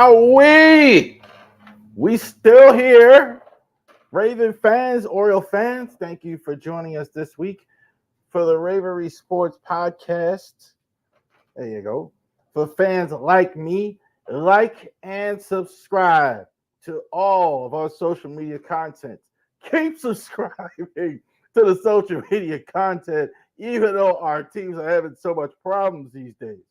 We still here. Raven fans, Oriole fans, thank you for joining us this week for the Ravery Sports Podcast. There you go. For fans like me, like and subscribe to all of our social media content. Keep subscribing to the social media content, even though our teams are having so much problems these days.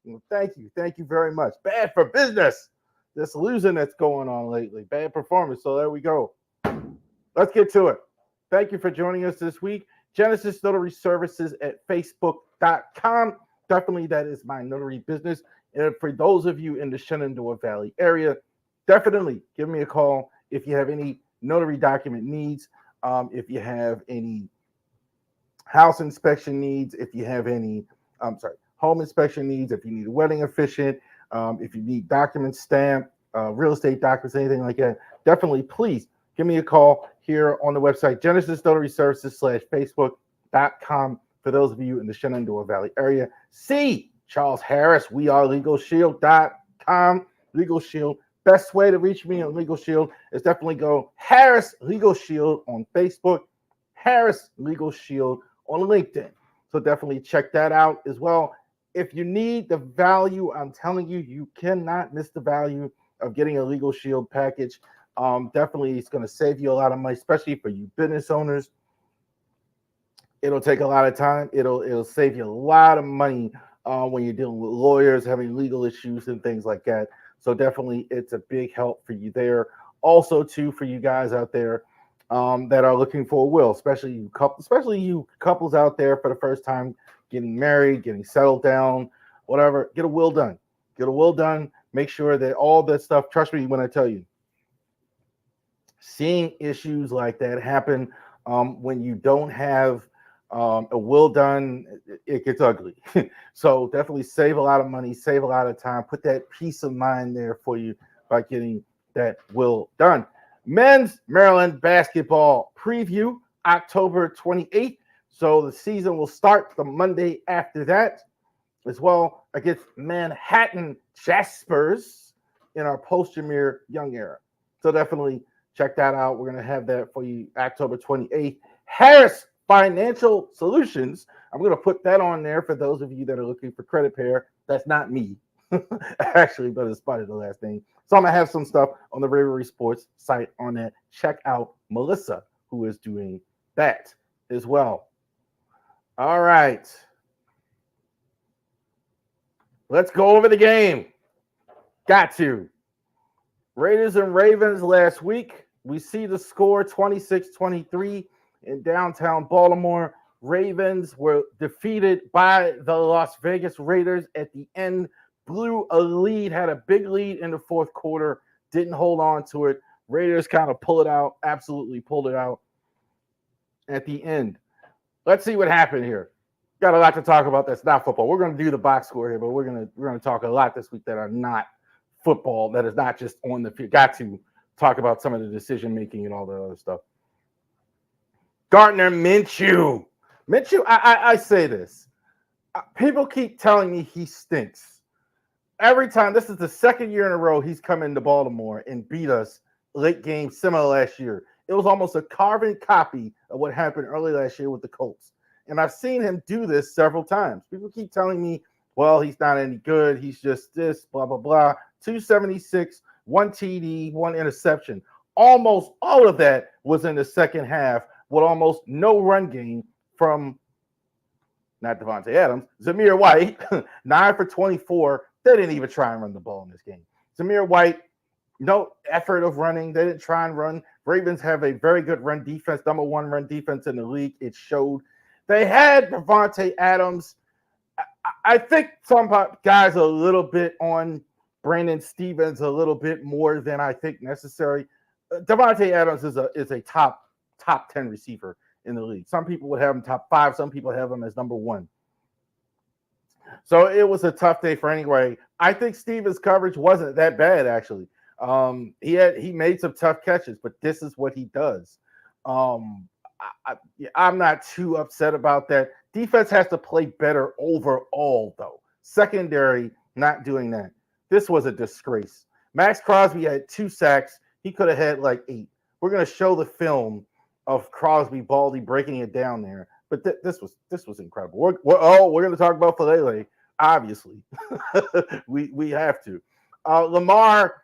Well, thank you very much. Bad for business. This losing that's going on lately. Bad performance. So there we go. Let's get to it. Thank you for joining us this week. Genesis Notary Services at Facebook.com. Definitely that is my notary business. And for those of you in the Shenandoah Valley area, definitely give me a call if you have any notary document needs, if you have any house inspection needs, if you have any, home inspection needs, if you need a wedding officiant, if you need documents stamped, real estate documents, anything like that, definitely please give me a call here on the website, Genesis Notary Services /Facebook.com. For those of you in the Shenandoah Valley area, C. Charles Harris, wearelegalshield.com. Legal Shield. Best way to reach me on Legal Shield is definitely go Harris Legal Shield on Facebook, Harris Legal Shield on LinkedIn. So definitely check that out as well. If you need the value, I'm telling you, you cannot miss the value of getting a Legal Shield package. Definitely, it's going to save you a lot of money, especially for you business owners. It'll take a lot of time. It'll save you a lot of money when you're dealing with lawyers, having legal issues and things like that. So definitely, it's a big help for you there. Also, too, for you guys out there that are looking for a will, especially you couples out there for the first time getting married, getting settled down, whatever. Get a will done. Get a will done. Make sure that all that stuff. Trust me when I tell you, seeing issues like that happen when you don't have a will done, it gets ugly. So definitely save a lot of money, save a lot of time, put that peace of mind there for you by getting that will done. Men's Maryland basketball preview, October 28th. So the season will start the Monday after that, as well against Manhattan Jaspers in our post-Jameer Young era. So definitely check that out. We're going to have that for you October 28th. Harris Financial Solutions. I'm going to put that on there for those of you that are looking for credit pair. That's not me, actually, but it's part of the last name. So I'm going to have some stuff on the Ravery Sports site on that. Check out Melissa, who is doing that as well. All right. Let's go over the game. Got to. Raiders and Ravens last week. We see the score 26-23 in downtown Baltimore. Ravens were defeated by the Las Vegas Raiders at the end. Blew a lead, had a big lead in the fourth quarter, didn't hold on to it. Raiders kind of absolutely pulled it out at the end. Let's see what happened here. Got a lot to talk about that's not football. We're going to do the box score here, but we're going to talk a lot this week that are not football, that is not just on the field. Got to talk about some of the decision making and all the other stuff. Gardner Minshew. I say this. People keep telling me he stinks. Every time, this is the second year in a row he's come into Baltimore and beat us late game, similar last year. It was almost a carbon copy of what happened early last year with the Colts. And I've seen him do this several times. People keep telling me, well, he's not any good. He's just this, blah, blah, blah. 276, 1 TD, 1 interception. Almost all of that was in the second half with almost no run game from, not Devontae Adams, Zamir White, 9 for 24. They didn't even try and run the ball in this game. Zamir White, no effort of running. They didn't try and run. Ravens have a very good run defense, number one run defense in the league. It showed. They had Devontae Adams. I think some guys are a little bit on Brandon Stevens a little bit more than I think necessary. Devontae Adams is a top 10 receiver in the league. Some people would have him top 5. Some people have him as number 1. So it was a tough day for anyway. I think Stevens' coverage wasn't that bad, actually. He made some tough catches, but this is what he does. I'm not too upset about that. Defense has to play better overall, though. Secondary, not doing that. This was a disgrace. Max Crosby had 2 sacks. He could have had like 8. We're going to show the film of Crosby Baldy breaking it down there. But this was incredible. We're going to talk about Falele, obviously. we have to. Lamar,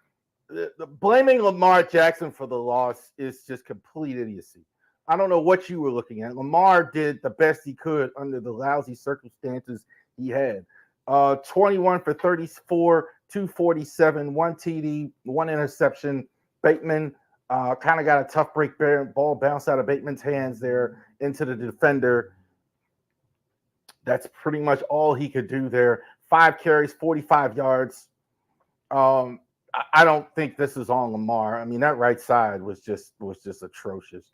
blaming Lamar Jackson for the loss is just complete idiocy. I don't know what you were looking at. Lamar did the best he could under the lousy circumstances he had. 21 for 34, 247, 1 TD, 1 interception. Bateman kind of got a tough break. Ball bounced out of Bateman's hands there into the defender. That's pretty much all he could do there. 5 carries, 45 yards. I don't think this is on Lamar. I mean, that right side was just atrocious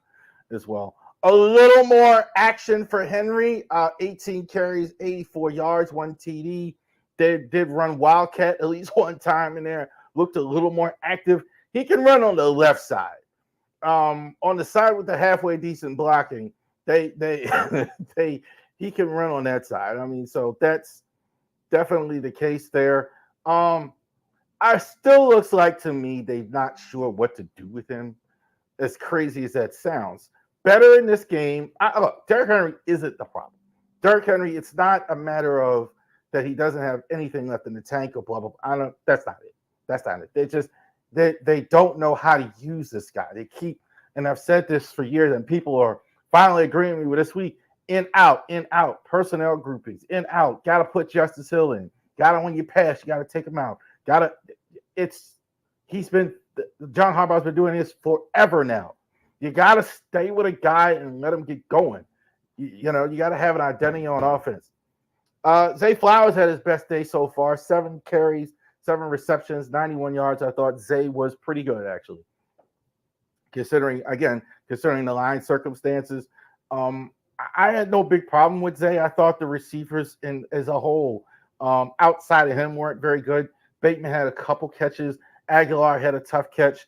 as well. A little more action for Henry. 18 carries, 84 yards, 1 TD. They did run Wildcat at least one time in there. Looked a little more active. He can run on the left side. On the side with the halfway decent blocking, he can run on that side. I mean, so that's definitely the case there. I still looks like to me they're not sure what to do with him. As crazy as that sounds. Better in this game. Look, Derrick Henry isn't the problem. Derrick Henry, it's not a matter of that he doesn't have anything left in the tank or blah, blah, blah. That's not it. That's not it. They don't know how to use this guy. They keep, and I've said this for years, and people are finally agreeing with me this week. In, out, personnel groupings, in, out. Got to put Justice Hill in. Got to, when you pass, you got to take him out. John Harbaugh's been doing this forever now. You got to stay with a guy and let him get going. You got to have an identity on offense. Zay Flowers had his best day so far. 7 carries, 7 receptions, 91 yards. I thought Zay was pretty good, actually. Considering the line circumstances. I had no big problem with Zay. I thought the receivers as a whole, outside of him, weren't very good. Bateman had a couple catches. Aguilar had a tough catch.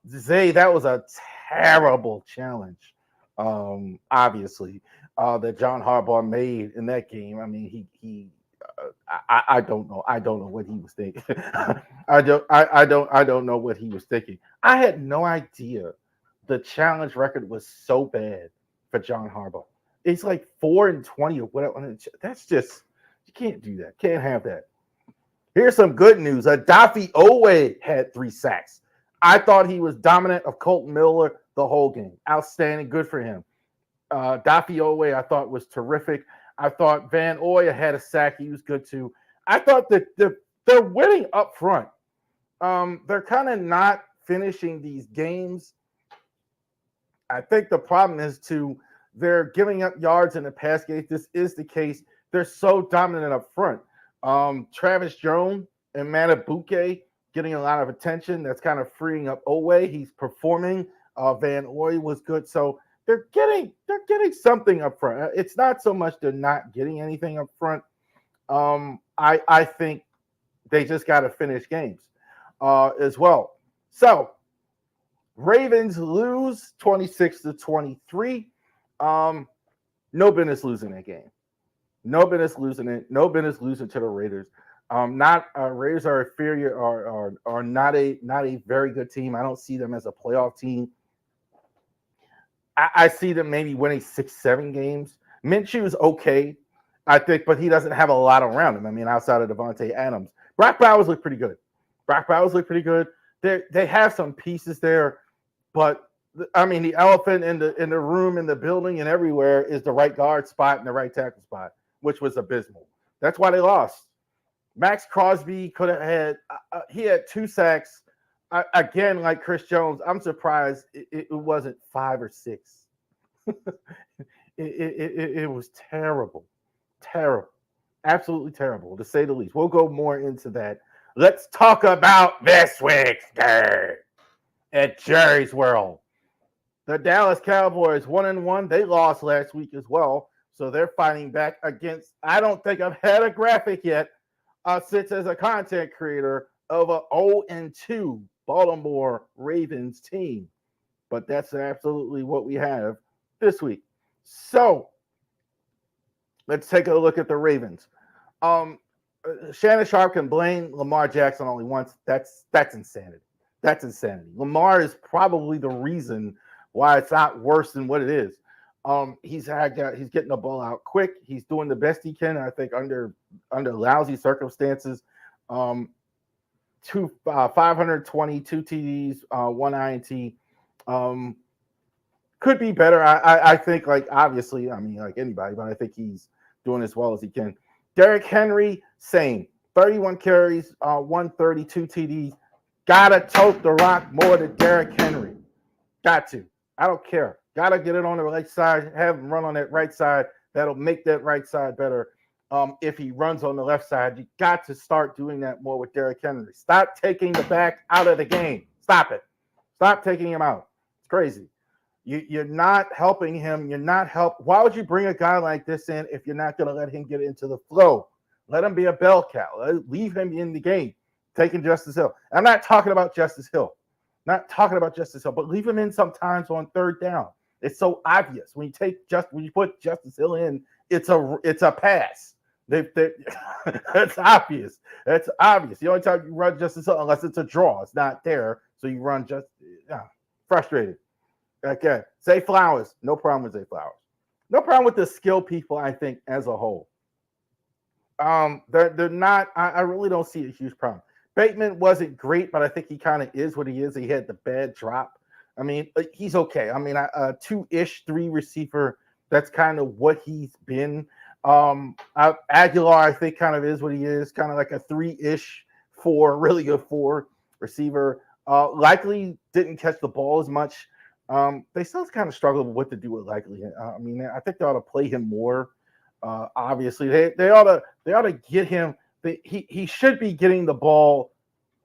Zay, that was a terrible challenge, obviously, that John Harbaugh made in that game. I mean, I don't know. I don't know what he was thinking. I don't know what he was thinking. I had no idea the challenge record was so bad for John Harbaugh. It's like 4-20 or whatever. That's just, you can't do that. Can't have that. Here's some good news. Daffy Owe had 3 sacks. I thought he was dominant of Colton Miller the whole game. Outstanding. Good for him. Daffy Owe, I thought, was terrific. I thought Van Oya had a sack. He was good, too. I thought that they're winning up front. They're kind of not finishing these games. I think the problem is, they're giving up yards in the pass game. If this is the case, they're so dominant up front. Travis Jones and Matabuke getting a lot of attention. That's kind of freeing up Owe. He's performing. Van Oy was good. So they're getting something up front. It's not so much they're not getting anything up front. I think they just got to finish games as well. So Ravens lose 26-23. No business losing that game. No business losing it. No business losing to the Raiders. Raiders are inferior, are not a very good team. I don't see them as a playoff team. I see them maybe winning 6-7 games. Minshew's okay, I think, but he doesn't have a lot around him. I mean, outside of Devontae Adams, Brock Bowers look pretty good. They have some pieces there, but I mean, the elephant in the room, in the building, and everywhere is the right guard spot and the right tackle spot, which was abysmal. That's why they lost. Max Crosby could have had he had 2 sacks. Again, like Chris Jones, I'm surprised it wasn't 5 or 6. It was terrible, absolutely terrible, to say the least. We'll go more into that. Let's talk about this week's game at Jerry's World. The Dallas Cowboys 1-1. They lost last week as well, so they're fighting back against. I don't think I've had a graphic yet since as a content creator of a 0-2 Baltimore Ravens team, but that's absolutely what we have this week. So let's take a look at the Ravens. Shannon Sharp can blame Lamar Jackson only once. That's insanity. That's insanity. Lamar is probably the reason why it's not worse than what it is. He's getting the ball out quick. He's doing the best he can. I think under lousy circumstances. 522 TDs, one INT. Could be better. I think, like, obviously, I mean, like anybody, but I think he's doing as well as he can. Derrick Henry, same. 31 carries, 132 TDs. Gotta tote the rock more to Derrick Henry. Got to. I don't care. Gotta get it on the right side. Have him run on that right side. That'll make that right side better. If he runs on the left side, you got to start doing that more with Derrick Henry. Stop taking the back out of the game. Stop it. Stop taking him out. It's crazy. You're not helping him. Why would you bring a guy like this in if you're not going to let him get into the flow? Let him be a bell cow. Leave him in the game. Taking Justice Hill. I'm not talking about Justice Hill. But leave him in sometimes on third down. It's so obvious when you put Justice Hill in. It's a pass. That's obvious. That's obvious. The only time you run Justice Hill, unless it's a draw, it's not there. So you run frustrated. Okay. Zay Flowers. No problem with Zay Flowers. No problem with the skill people, I think, as a whole. They're not. I really don't see a huge problem. Bateman wasn't great, but I think he kind of is what he is. He had the bad drop. I mean, he's okay. I mean, 2-ish, 3 receiver. That's kind of what he's been. Aguilar, I think, kind of is what he is. Kind of like a 3-ish, 4, really good 4 receiver. Likely didn't catch the ball as much. They still kind of struggle with what to do with Likely. I mean, I think they ought to play him more. Obviously, they ought to get him. He should be getting the ball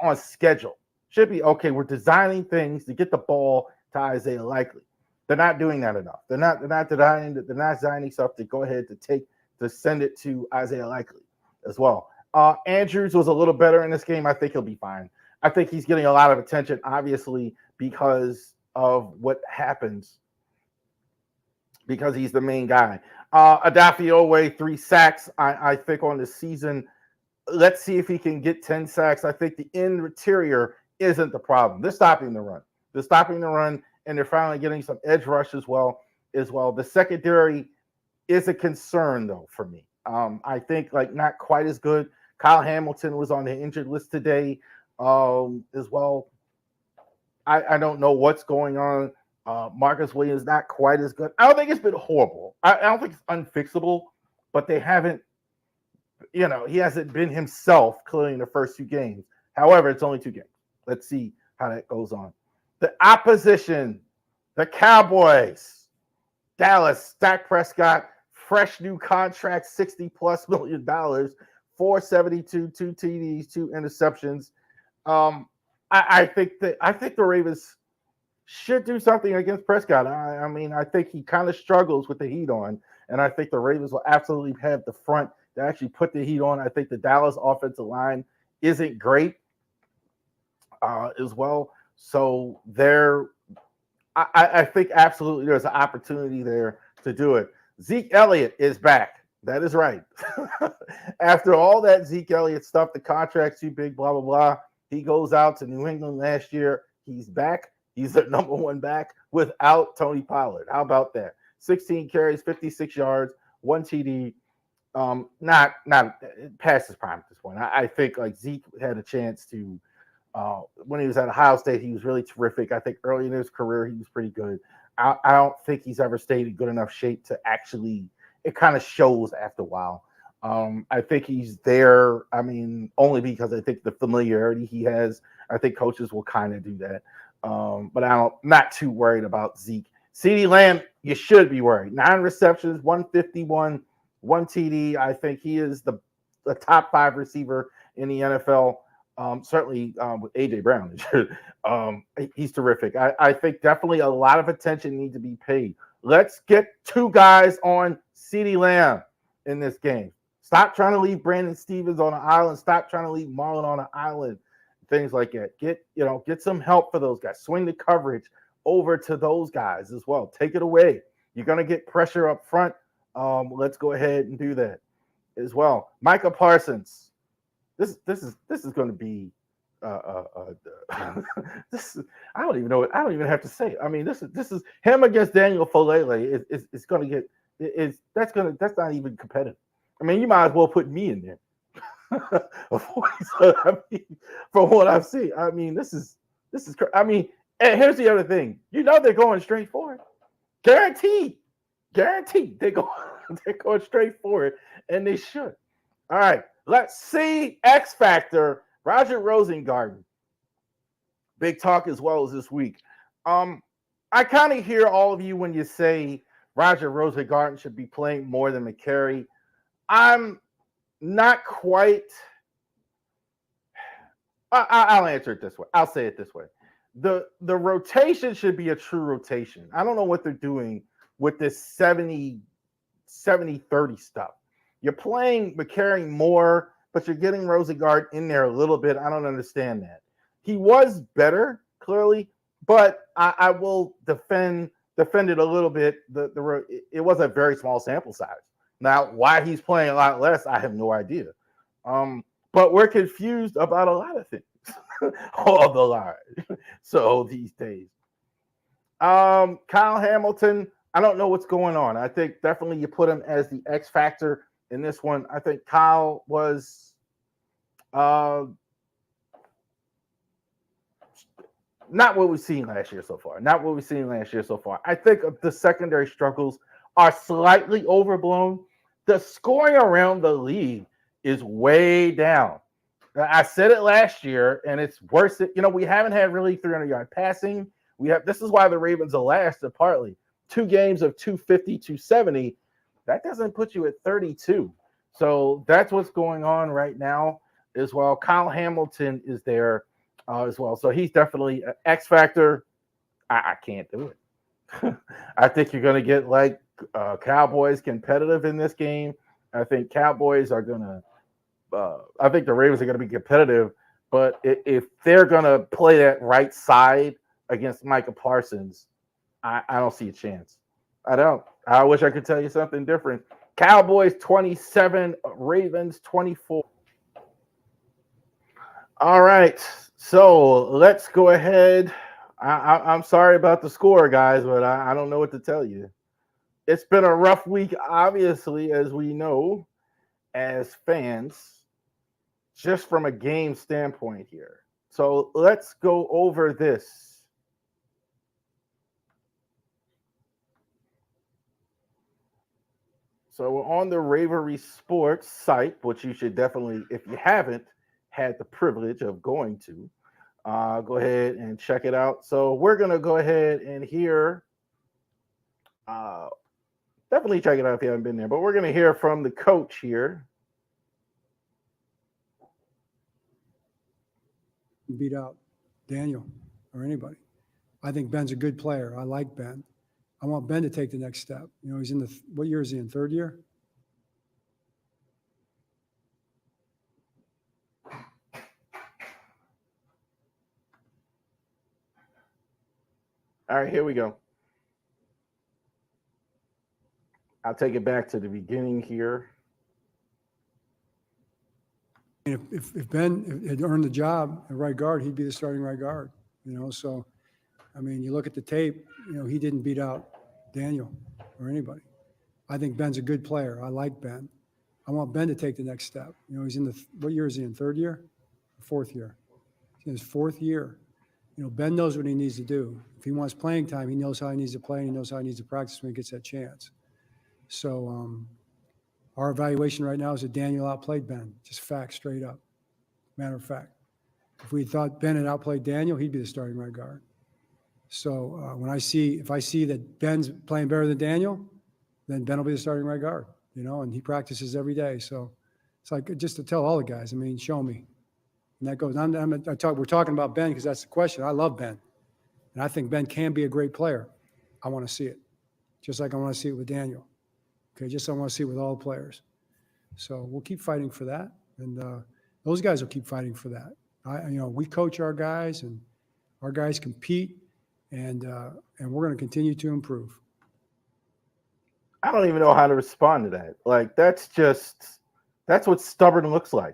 on schedule. Should be okay. We're designing things to get the ball to Isaiah Likely. They're not doing that enough. They're not designing stuff to go ahead to send it to Isaiah Likely as well. Andrews was a little better in this game. I think he'll be fine. I think he's getting a lot of attention, obviously, because of what happens. Because he's the main guy. Adafiowe, 3 sacks, I think, on the season. Let's see if he can get 10 sacks. I think the interior isn't the problem. They're stopping the run. And they're finally getting some edge rush as well. The secondary is a concern, though, for me. I think, like, not quite as good. Kyle Hamilton was on the injured list today as well. I don't know what's going on. Marcus Williams not quite as good. I don't think it's been horrible. I don't think it's unfixable, but they haven't, he hasn't been himself clearly in the first 2 games. However, it's only 2 games. Let's see how that goes on. The opposition, the Cowboys, Dallas, Dak Prescott, fresh new contract, $60+ million, 472, 2 TDs, 2 interceptions. I think the Ravens should do something against Prescott. I mean, I think he kind of struggles with the heat on, and I think the Ravens will absolutely have the front to actually put the heat on. I think the Dallas offensive line isn't great as well. So I think absolutely there's an opportunity there to do it. Zeke Elliott is back. That is right. After all that Zeke Elliott stuff, the contract's too big, blah, blah, blah. He goes out to New England last year. He's back. He's the number 1 back without Tony Pollard. How about that? 16 carries, 56 yards, 1 TD. Not past his prime at this point. I think, like, Zeke had a chance to when he was at Ohio State, he was really terrific. I think early in his career, he was pretty good. I don't think he's ever stayed in good enough shape to actually, it kind of shows after a while. I think he's there. I mean, only because I think the familiarity he has, I think coaches will kind of do that. But not too worried about Zeke. CeeDee Lamb, you should be worried. 9 receptions, 151, 1 TD. I think he is the top 5 receiver in the NFL. Certainly with A.J. Brown. He's terrific. I think definitely a lot of attention needs to be paid. Let's get 2 guys on CeeDee Lamb in this game. Stop trying to leave Brandon Stevens on an island. Stop trying to leave Marlon on an island. Things like that. Get some help for those guys. Swing the coverage over to those guys as well. Take it away. You're going to get pressure up front. Let's go ahead and do that as well. Micah Parsons. this is going to be this is, I don't even know. I don't even have to say it. I mean, this is him against Daniel Folele. It's going to get that's not even competitive. I mean, you might as well put me in there. I mean, from what I've seen, I mean, this is. I mean, and here's the other thing. You know they're going straight for it, guaranteed. They're going straight for it, and they should. All right, let's see X Factor. Roger Rosengarten. Big talk as well as this week. I kind of hear all of you when you say Roger Rosengarten should be playing more than McCary. I'm not quite. I'll answer it this way. I'll say it this way. The rotation should be a true rotation. I don't know what they're doing with this 70-30 stuff. You're playing McCary more, but you're getting Rosengarten in there a little bit. I don't understand that. He was better, clearly, but I will defend it a little bit. It was a very small sample size. Now, why he's playing a lot less, I have no idea. But we're confused about a lot of things all the line. So these days, Kyle Hamilton, I don't know what's going on. I think definitely you put him as the X factor in this one. I think Kyle was not what we've seen last year so far. I think the secondary struggles are slightly overblown. The scoring around the league is way down. I said it last year, and it's worse. We haven't had really 300-yard passing. This is why the Ravens are last, partly. 2 games of 250, 270. That doesn't put you at 32. So that's what's going on right now as well. Kyle Hamilton is there as well. So he's definitely an X factor. I can't do it. I think you're going to get like Cowboys competitive in this game. I think Cowboys are going to I think the Ravens are going to be competitive, but if they're going to play that right side against Micah Parsons, I don't see a chance. I don't. I wish I could tell you something different. Cowboys 27, Ravens 24. All right, so let's go ahead. I'm sorry about the score, guys, but I don't know what to tell you. It's been a rough week, obviously, as we know, as fans, just from a game standpoint here. So let's go over this. So we're on the Ravery Sports site, which you should definitely, if you haven't had the privilege of going to, go ahead and check it out. So we're going to go ahead and hear, definitely check it out if you haven't been there, but we're going to hear from the coach here. Beat out Daniel or anybody. I think Ben's a good player. I like Ben. I want Ben to take the next step. He's in what year is he in? 3rd year? All right, here we go. I'll take it back to the beginning here. If Ben had earned the job at right guard, he'd be the starting right guard. So, I mean, you look at the tape, he didn't beat out Daniel or anybody. I think Ben's a good player. I like Ben. I want Ben to take the next step. He's in what year is he in? 3rd year? 4th year? He's in his 4th year. Ben knows what he needs to do. If he wants playing time, he knows how he needs to play, and he knows how he needs to practice when he gets that chance. So, our evaluation right now is that Daniel outplayed Ben. Just fact, straight up. Matter of fact. If we thought Ben had outplayed Daniel, he'd be the starting right guard. So if I see that Ben's playing better than Daniel, then Ben will be the starting right guard, and he practices every day. So it's like just to tell all the guys, show me. And that goes, we're talking about Ben because that's the question. I love Ben. And I think Ben can be a great player. I want to see it. Just like I want to see it with Daniel. Okay, just I want to see it with all the players. So we'll keep fighting for that, and those guys will keep fighting for that. We coach our guys, and our guys compete, and we're going to continue to improve. I don't even know how to respond to that. Like that's what stubborn looks like.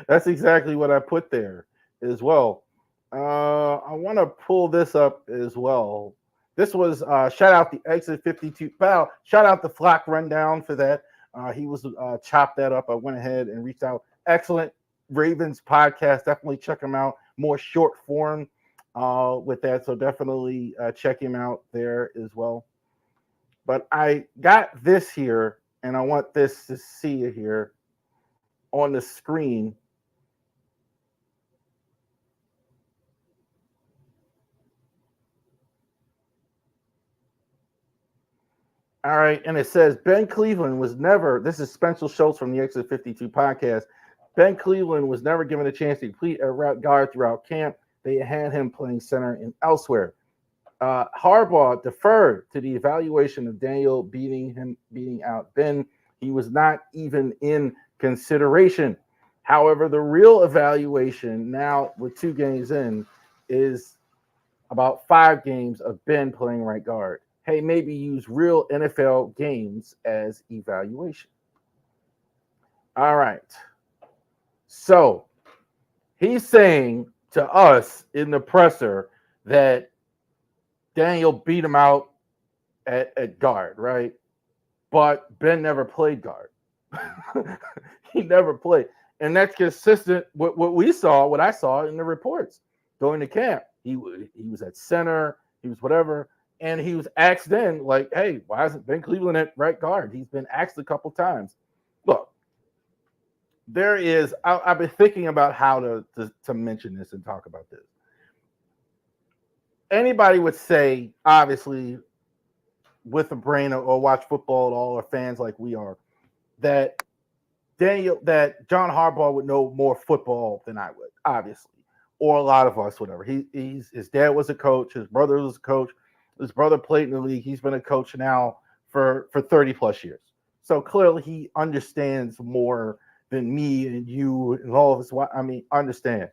That's exactly what I put there as well. I want to pull this up as well. This was shout out the Exit 52. Wow, shout out the Flock Rundown for that. He was chopped that up. I went ahead and reached out. Excellent Ravens podcast. Definitely check him out. More short form with that. So definitely check him out there as well. But I got this here, and I want this to see it here on the screen. All right, and it says Ben Cleveland was never. This is Spencer Schultz from the Exit 52 podcast. Ben Cleveland was never given a chance to complete a route guard throughout camp. They had him playing center and elsewhere. Harbaugh deferred to the evaluation of Daniel beating out Ben. He was not even in consideration. However, the real evaluation now, with 2 games in, is about 5 games of Ben playing right guard. Hey, maybe use real NFL games as evaluation. All right. So he's saying to us in the presser that Daniel beat him out at guard, right? But Ben never played guard. He never played. And that's consistent with what I saw in the reports during the camp. He was at center, he was whatever, and he was asked then, like, hey, why isn't Ben Cleveland at right guard? He's been asked a couple times. Look, there is, I've been thinking about how to mention this and talk about this. Anybody would say, obviously, with a brain or watch football at all, or fans like we are, that John Harbaugh would know more football than I would, obviously, or a lot of us, whatever. His dad was a coach, his brother was a coach, his brother played in the league. He's been a coach now for 30 plus years. So clearly he understands more than me and you and all of us. I mean, understand.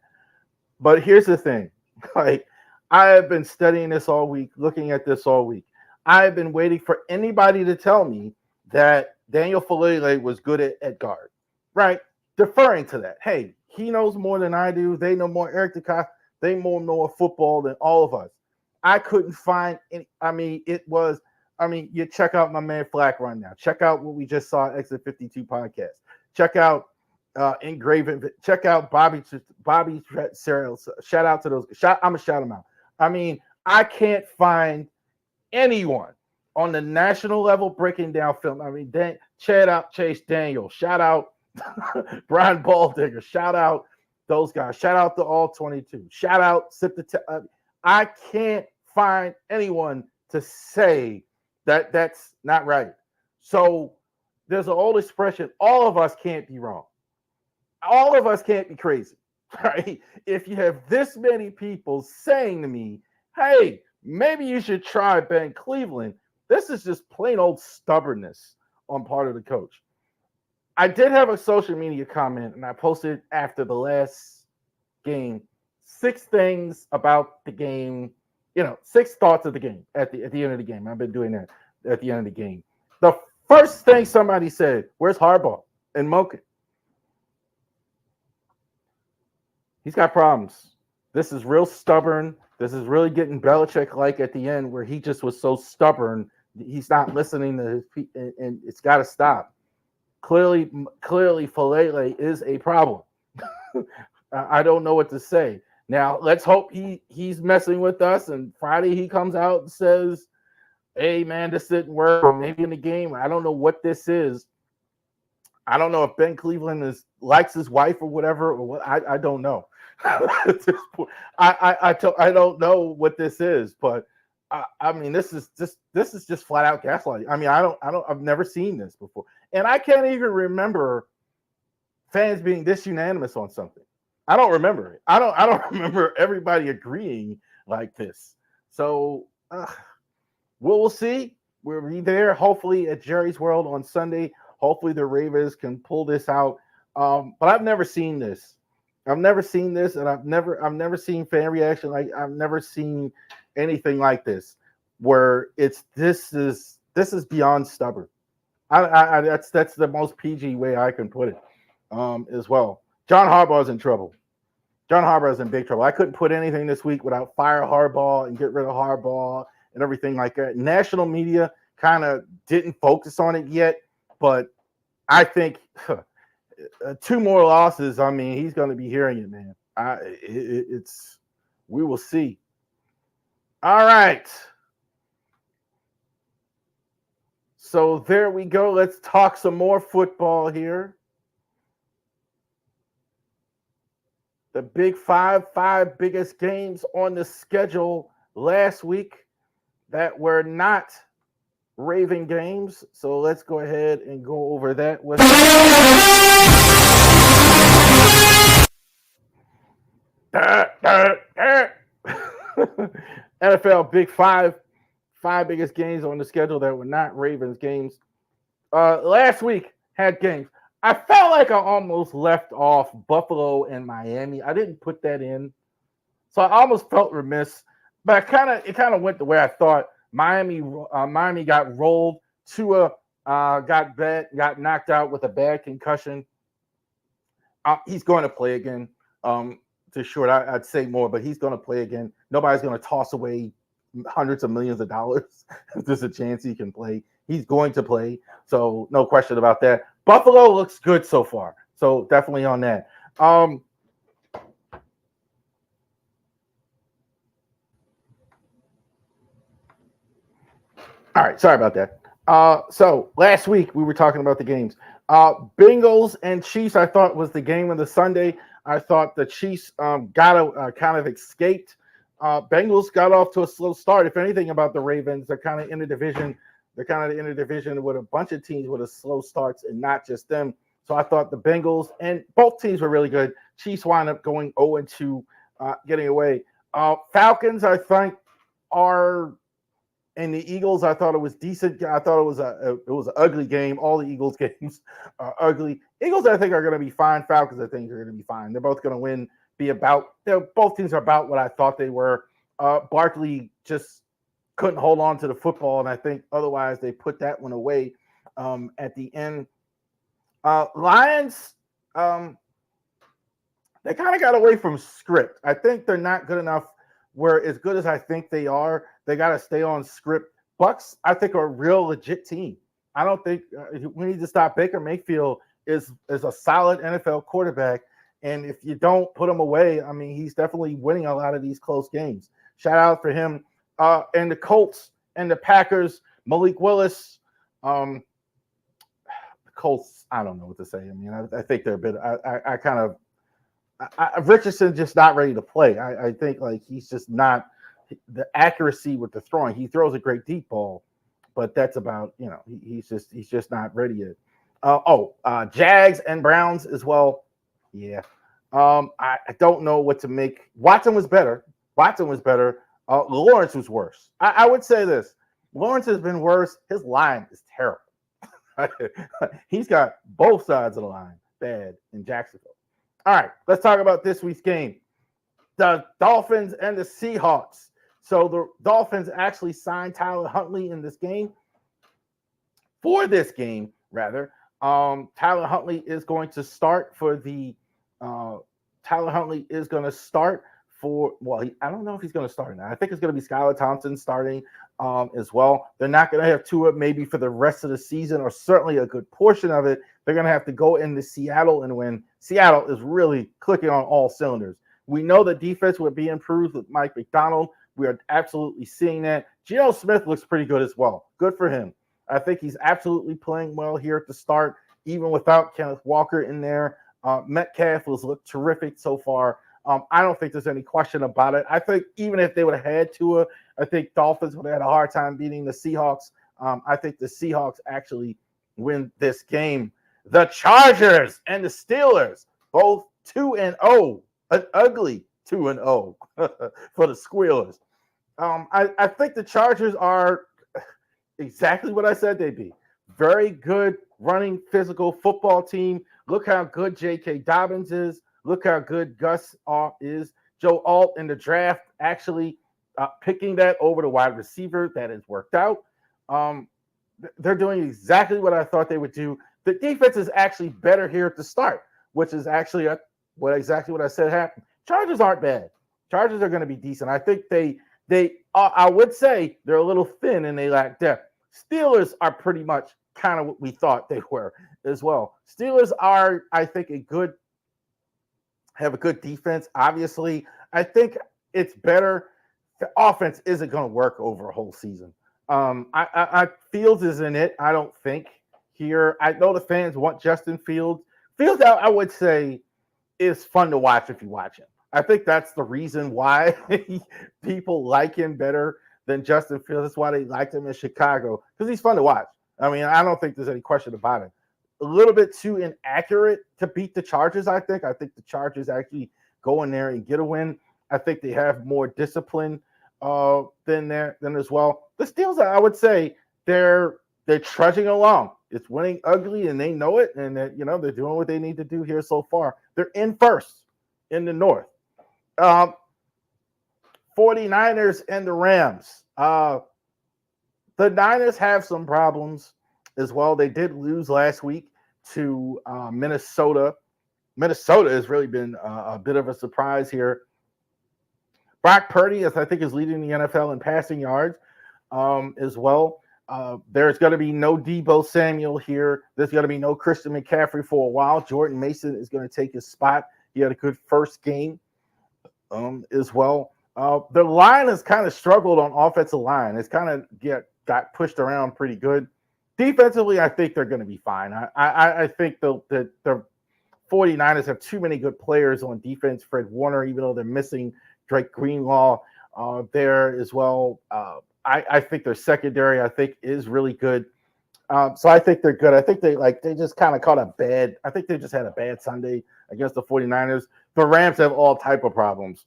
But here's the thing. Like, I have been studying this all week, looking at this all week. I have been waiting for anybody to tell me that Daniel Falele was good at guard, right? Deferring to that. Hey, he knows more than I do. They know more. Eric DeCosta, they more know football than all of us. I couldn't find any. You check out my man Flack right now. Check out what we just saw at Exit 52 podcast. Check out Engraven. Check out Bobby Sarah. Shout out to those. I'm going to shout them out. I mean, I can't find anyone on the national level breaking down film. I mean, shout out Chase Daniel. Shout out Brian Baldinger. Shout out those guys. Shout out the All 22. Shout out Sip the I can't find anyone to say that that's not right. So there's an old expression, all of us can't be wrong. All of us can't be crazy, right? If you have this many people saying to me, hey, maybe you should try Ben Cleveland, this is just plain old stubbornness on part of the coach. I did have a social media comment, and I posted after the last game 6 things about the game, 6 thoughts of the game at the end of the game. I've been doing that at the end of the game. The first thing somebody said, where's Harbaugh and Moken? He's got problems. This is real stubborn. This is really getting Belichick-like at the end, where he just was so stubborn. He's not listening to his people, and it's got to stop. Clearly, Falele is a problem. I don't know what to say. Now, let's hope he's messing with us, and Friday he comes out and says, hey, man, this didn't work, or maybe in the game. I don't know what this is. I don't know if Ben Cleveland likes his wife or whatever, or what. I don't know. At this point, I don't know what this is, but I mean, this is just flat out gaslighting. I mean, I've never seen this before, and I can't even remember fans being this unanimous on something. I don't remember it. I don't remember everybody agreeing like this. So we'll see. We'll be there hopefully at Jerry's World on Sunday. Hopefully the Ravens can pull this out. But I've never seen this. I've never seen this, and I've never seen fan reaction. Like, I've never seen anything like this, where this is beyond stubborn. That's the most PG way I can put it. as well. John Harbaugh's in trouble. John Harbaugh's in big trouble. I couldn't put anything this week without fire Harbaugh and get rid of Harbaugh and everything like that. National media kind of didn't focus on it yet, but I think 2 more losses. I mean, he's going to be hearing it, man. We will see. All right. So there we go. Let's talk some more football here. The big five biggest games on the schedule last week that were not Raven games. So let's go ahead and go over that with NFL big five biggest games on the schedule that were not Ravens games. Last week had games. I felt like I almost left off Buffalo and Miami. I didn't put that in, so I almost felt remiss. But it kind of went the way I thought. Miami got rolled. Tua got knocked out with a bad concussion. He's going to play again. To short, I'd say more, but he's going to play again. Nobody's going to toss away hundreds of millions of dollars if there's a chance he can play. He's going to play, so no question about that. Buffalo looks good so far, so definitely on that. All right, sorry about that. So last week we were talking about the games. Bengals and Chiefs, I thought was the game of the Sunday. I thought the Chiefs kind of escaped. Bengals got off to a slow start. If anything about the Ravens, they're kind of in the division. They're kind of in a division with a bunch of teams with a slow starts and not just them. So I thought the Bengals and both teams were really good. Chiefs wind up going 0-2, getting away. Falcons, I think, are, and the Eagles, I thought it was decent. I thought it was an ugly game. All the Eagles games are ugly. Eagles, I think, are going to be fine. Falcons, I think, are going to be fine. They're both going to win. Both teams are about what I thought they were. Barkley just couldn't hold on to the football, and I think otherwise they put that one away at the end. Lions, they kind of got away from script. I think they're not good enough where as good as I think they are, they got to stay on script. Bucks, I think, are a real legit team. I don't think we need to stop. Baker Mayfield is a solid NFL quarterback, and if you don't put him away, I mean, he's definitely winning a lot of these close games. Shout out for him. And the Colts and the Packers, Malik Willis. The Colts, I don't know what to say. I mean, I think they're a bit. Richardson just not ready to play. I think like he's just not the accuracy with the throwing. He throws a great deep ball, but that's about he's just not ready yet. Jags and Browns as well. Yeah. I don't know what to make. Watson was better. Lawrence was worse. I would say this. Lawrence has been worse. His line is terrible. He's got both sides of the line bad in Jacksonville. All right, let's talk about this week's game. The Dolphins and the Seahawks. So the Dolphins actually signed Tyler Huntley in this game. For this game, rather. Tyler Huntley is going to start for the I don't know if he's going to start now. I think it's going to be Skylar Thompson starting as well. They're not going to have Tua maybe for the rest of the season, or certainly a good portion of it. They're going to have to go into Seattle and win. Seattle is really clicking on all cylinders. We know the defense would be improved with Mike McDonald. We are absolutely seeing that. Geno Smith looks pretty good as well. Good for him. I think he's absolutely playing well here at the start, even without Kenneth Walker in there. Metcalf has looked terrific so far. I don't think there's any question about it. I think even if they would have had Tua, I think Dolphins would have had a hard time beating the Seahawks. I think the Seahawks actually win this game. The Chargers and the Steelers, both 2-0, an ugly 2-0 for the Squealers. I think the Chargers are exactly what I said they'd be. Very good running, physical football team. Look how good J.K. Dobbins is. Look how good Gus is. Joe Alt in the draft actually picking that over the wide receiver. That has worked out. They're doing exactly what I thought they would do. The defense is actually better here at the start. which is actually exactly what I said happened. Chargers aren't bad. Chargers are going to be decent. I think I would say they're a little thin and they lack depth. Steelers are pretty much kind of what we thought they were as well. Steelers are, I think, have a good defense. Obviously, I think it's better. The offense isn't going to work over a whole season. I Fields is in it. I don't think here. I know the fans want Justin Fields. Fields, I would say, is fun to watch if you watch him. I think that's the reason why people like him better than Justin Fields. That's why they liked him in Chicago, because he's fun to watch. I mean, I don't think there's any question about it. A little bit too inaccurate to beat the Chargers, I think. I think the Chargers actually go in there and get a win. I think they have more discipline than as well. The Steelers, I would say, they're trudging along. It's winning ugly, and they know it, and they're doing what they need to do here so far. They're in first in the North. 49ers and the Rams. The Niners have some problems as well. They did lose last week to Minnesota. Minnesota has really been a bit of a surprise here. Brock Purdy, I think, is leading the NFL in passing yards as well. There's going to be no Deebo Samuel here. There's going to be no Christian McCaffrey for a while. Jordan Mason is going to take his spot. He had a good first game as well. The line has kind of struggled on offensive line. It's kind of got pushed around pretty good. Defensively, I think they're going to be fine. I think the 49ers have too many good players on defense. Fred Warner, even though they're missing Drake Greenlaw there as well. I think their secondary, I think, is really good. So I think they're good. I think they just kind of caught I think they just had a bad Sunday against the 49ers. The Rams have all type of problems.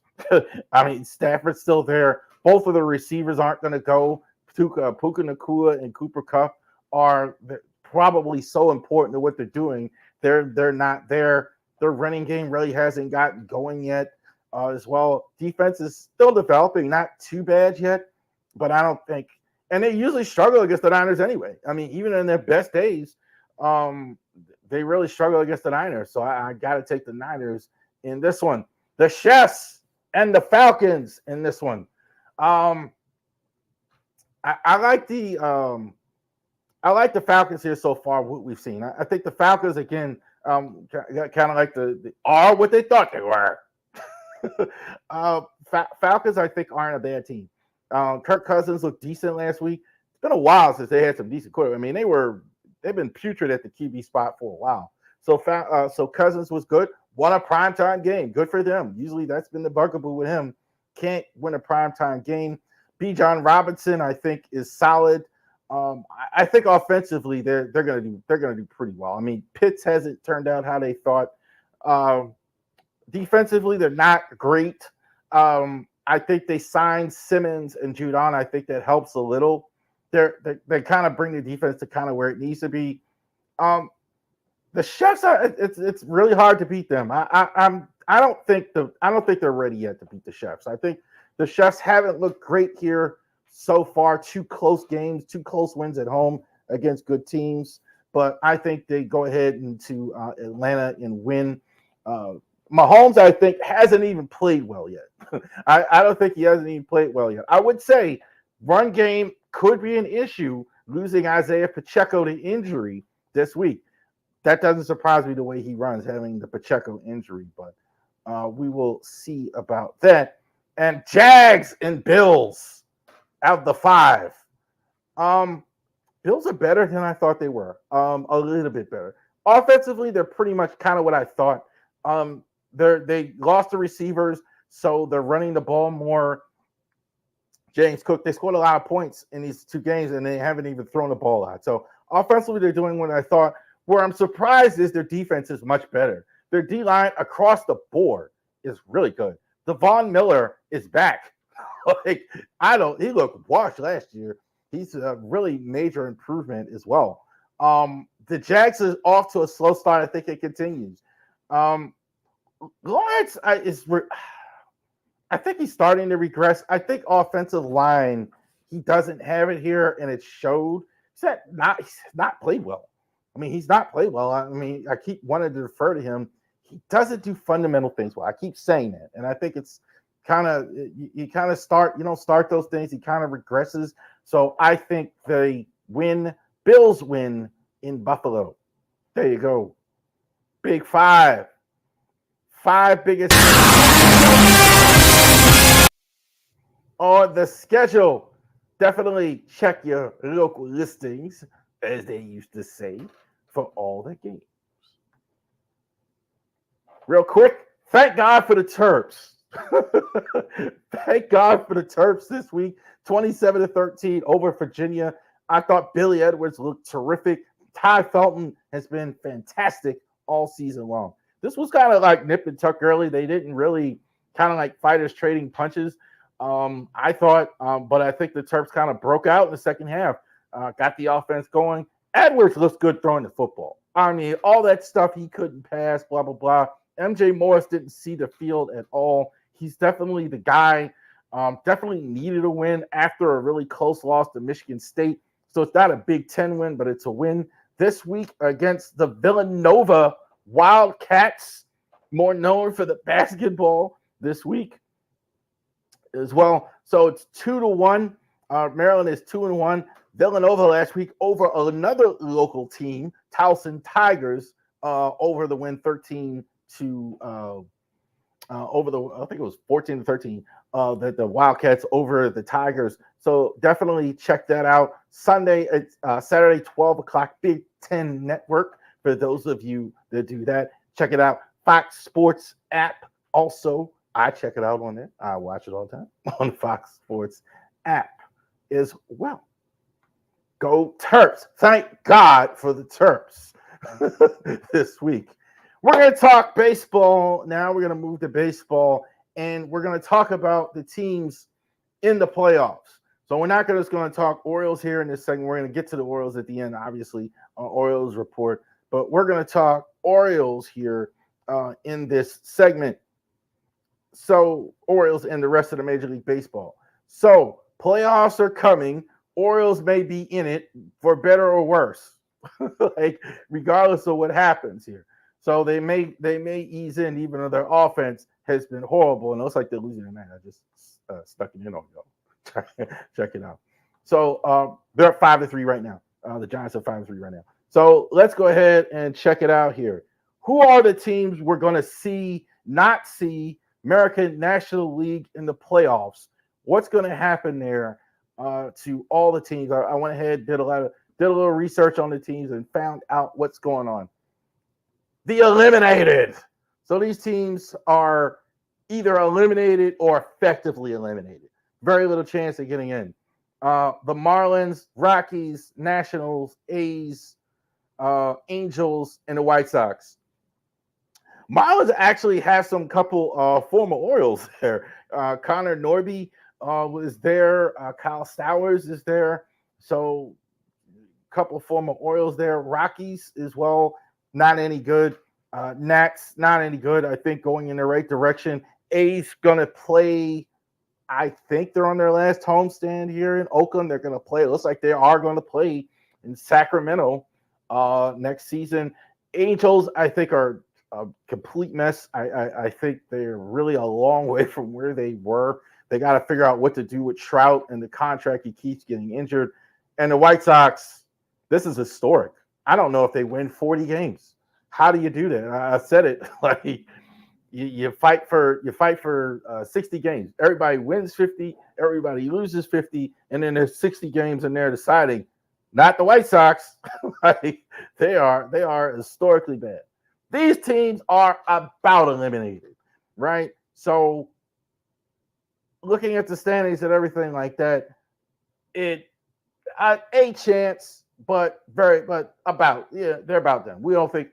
I mean, Stafford's still there. Both of the receivers aren't going to go. Puka Nacua and Cooper Kupp are probably so important to what they're doing. They're not there. Their running game really hasn't gotten going yet as well. Defense is still developing, not too bad yet, but I don't think – and they usually struggle against the Niners anyway. I mean, even in their best days, they really struggle against the Niners. So I got to take the Niners in this one. The Chefs and the Falcons in this one. I like the Falcons here so far, what we've seen. I think the Falcons, again, kind of like are what they thought they were. Falcons, I think, aren't a bad team. Kirk Cousins looked decent last week. It's been a while since they had some decent quarterbacks. I mean, they've been putrid at the QB spot for a while. So Cousins was good. Won a primetime game. Good for them. Usually that's been the bugaboo with him. Can't win a primetime game. Bijan Robinson, I think, is solid. I think offensively they're gonna do pretty well. I mean, Pitts hasn't turned out how they thought. Defensively, they're not great. I think they signed Simmons and Judon. I think that helps a little. They kind of bring the defense to kind of where it needs to be. The Chefs it's really hard to beat them. I don't think they're ready yet to beat the Chefs. I think the Chefs haven't looked great here so far. 2 close games, 2 close wins at home against good teams. But I think they go ahead into Atlanta and win. Mahomes, I think, hasn't even played well yet. I don't think he hasn't even played well yet. I would say run game could be an issue, losing Isaiah Pacheco to injury this week. That doesn't surprise me the way he runs, having the Pacheco injury, but we will see about that. And Jags and Bills out the 5. Bills are better than I thought they were, a little bit better. Offensively, they're pretty much kind of what I thought. They lost the receivers, so they're running the ball more. James Cook, they scored a lot of points in these 2 games, and they haven't even thrown the ball out. So offensively, they're doing what I thought. Where I'm surprised is their defense is much better. Their D-line across the board is really good. Devon Miller is back. He looked washed last year. He's a really major improvement as well. The Jags is off to a slow start. I think it continues. Lawrence I think he's starting to regress. I think offensive line, he doesn't have it here, and it showed. He's not played well. I mean, he's not played well. I mean, I keep wanting to defer to him. he doesn't do fundamental things well. I keep saying that, and I think it's kind of you kind of start those things. He kind of regresses. So I think they win. Bills win in Buffalo. There you go. Big five. Five biggest on the schedule. Definitely check your local listings, as they used to say, for all the games. Real quick, thank God for the Terps. Thank God for the Terps this week. 27-13 over Virginia. I thought Billy Edwards looked terrific. Ty Felton has been fantastic all season long. This was kind of like nip and tuck early. They didn't really kind of like fighters trading punches. I thought, but I think the Terps kind of broke out in the second half, got the offense going. Edwards looks good throwing the football. I mean, all that stuff he couldn't pass, blah, blah, blah. MJ Morris didn't see the field at all. He's definitely the guy. Definitely needed a win after a really close loss to Michigan State. So it's not a Big Ten win, but it's a win this week against the Villanova Wildcats, more known for the basketball this week as well. So it's 2-1. Maryland is 2-1. Villanova last week over another local team, Towson Tigers, over the win 13 to over the, I think it was 14-13, the Wildcats over the Tigers. So definitely check that out. Saturday, 12 o'clock, Big Ten Network. For those of you that do that, check it out. Fox Sports app. Also, I check it out on there. I watch it all the time on the Fox Sports app as well. Go Terps. Thank God for the Terps this week. We're going to talk baseball now. We're going to move to baseball, and we're going to talk about the teams in the playoffs. So we're not just going to talk Orioles here in this segment. We're going to get to the Orioles at the end, obviously, Orioles report. But we're going to talk Orioles here in this segment. So Orioles and the rest of the Major League Baseball. So playoffs are coming. Orioles may be in it for better or worse, like regardless of what happens here. So they may ease in, even though their offense has been horrible. And it looks like they're losing tonight. I just stuck it in on y'all. Check it out. So they're at 5-3 right now. The Giants are 5-3 right now. So let's go ahead and check it out here. Who are the teams we're going to not see American National League in the playoffs? What's going to happen there to all the teams? I went ahead, did a little research on the teams and found out what's going on. The eliminated. So these teams are either eliminated or effectively eliminated. Very little chance of getting in. The Marlins, Rockies, Nationals, A's, Angels, and the White Sox. Marlins actually have some couple former Orioles there. Connor Norby was there. Kyle Stowers is there. So a couple former Orioles there. Rockies as well, not any good. Nats, not any good. I think going in the right direction. A's going to play. I think they're on their last homestand here in Oakland. They're going to play. It looks like they are going to play in Sacramento next season. Angels, I think, are a complete mess. I think they're really a long way from where they were. They got to figure out what to do with Trout and the contract. He keeps getting injured. And the White Sox, this is historic. I don't know if they win 40 games. How do you do that? I said it, like you fight for 60 games. Everybody wins 50, everybody loses 50, and then there's 60 games in there deciding. Not the White Sox. Like they are historically bad. These teams are about eliminated, right? So looking at the standings and everything like that, a chance, but they're about them.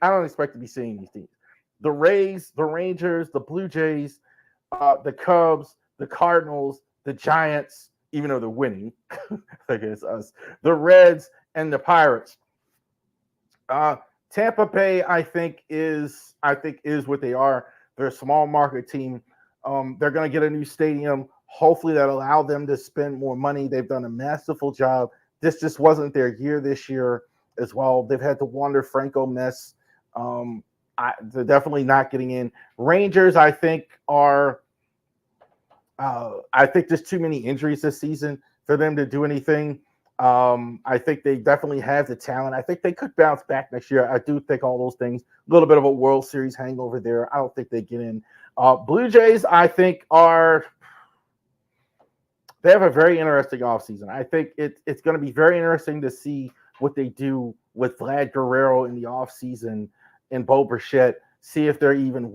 I don't expect to be seeing these teams. The Rays, the Rangers, the Blue Jays, the Cubs, the Cardinals, the Giants, even though they're winning, against us, the Reds, and the Pirates. Tampa Bay, I think is what they are. They're a small market team. They're going to get a new stadium. Hopefully that'll allow them to spend more money. They've done a masterful job. This just wasn't their year this year as well. They've had the Wander Franco mess. They're definitely not getting in. Rangers, I think, are. I think there's too many injuries this season for them to do anything. I think they definitely have the talent. I think they could bounce back next year. I do think all those things. A little bit of a World Series hangover there. I don't think they get in. Blue Jays, I think, they have a very interesting offseason. I think it's going to be very interesting to see what they do with Vlad Guerrero in the offseason and Bo Bichette. See if they're even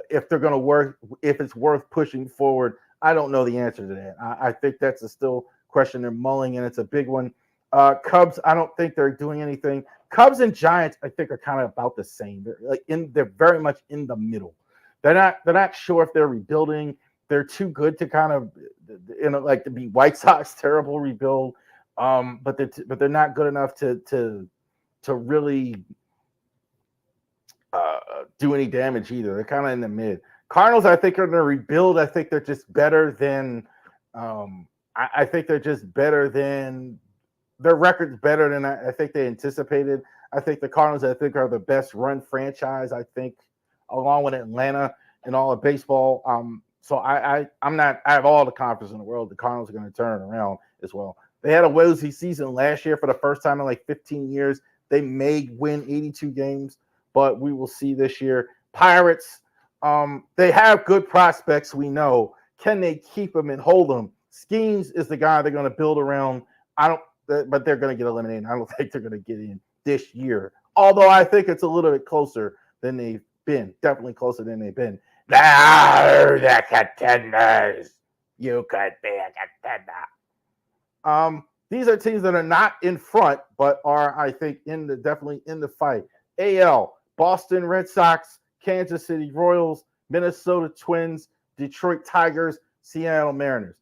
if they're going to work, if it's worth pushing forward. I don't know the answer to that. I think that's a still question they're mulling, and it's a big one. Cubs, I don't think they're doing anything. Cubs and Giants, I think, are kind of about the same. They're very much in the middle. They're not sure if they're rebuilding. They're too good to kind of, to be White Sox terrible rebuild. But they're not good enough to really do any damage either. They're kind of in the mid. Cardinals, I think, are going to rebuild. I think they're just better than. I think they're just better than their record's better than I think they anticipated. I think the Cardinals, I think, are the best run franchise. I think, along with Atlanta and all of baseball. So I have all the confidence in the world the Cardinals are going to turn it around as well. They had a rosy season last year for the first time in like 15 years. They may win 82 games, but we will see this year. Pirates, they have good prospects, we know. Can they keep them and hold them? Skeens is the guy they're going to build around. But they're going to get eliminated. I don't think they're going to get in this year. Although I think it's a little bit closer than they've been. Definitely closer than they've been. They're the contenders. You could be a contender. These are teams that are not in front, but are, I think, definitely in the fight. AL, Boston Red Sox, Kansas City Royals, Minnesota Twins, Detroit Tigers, Seattle Mariners.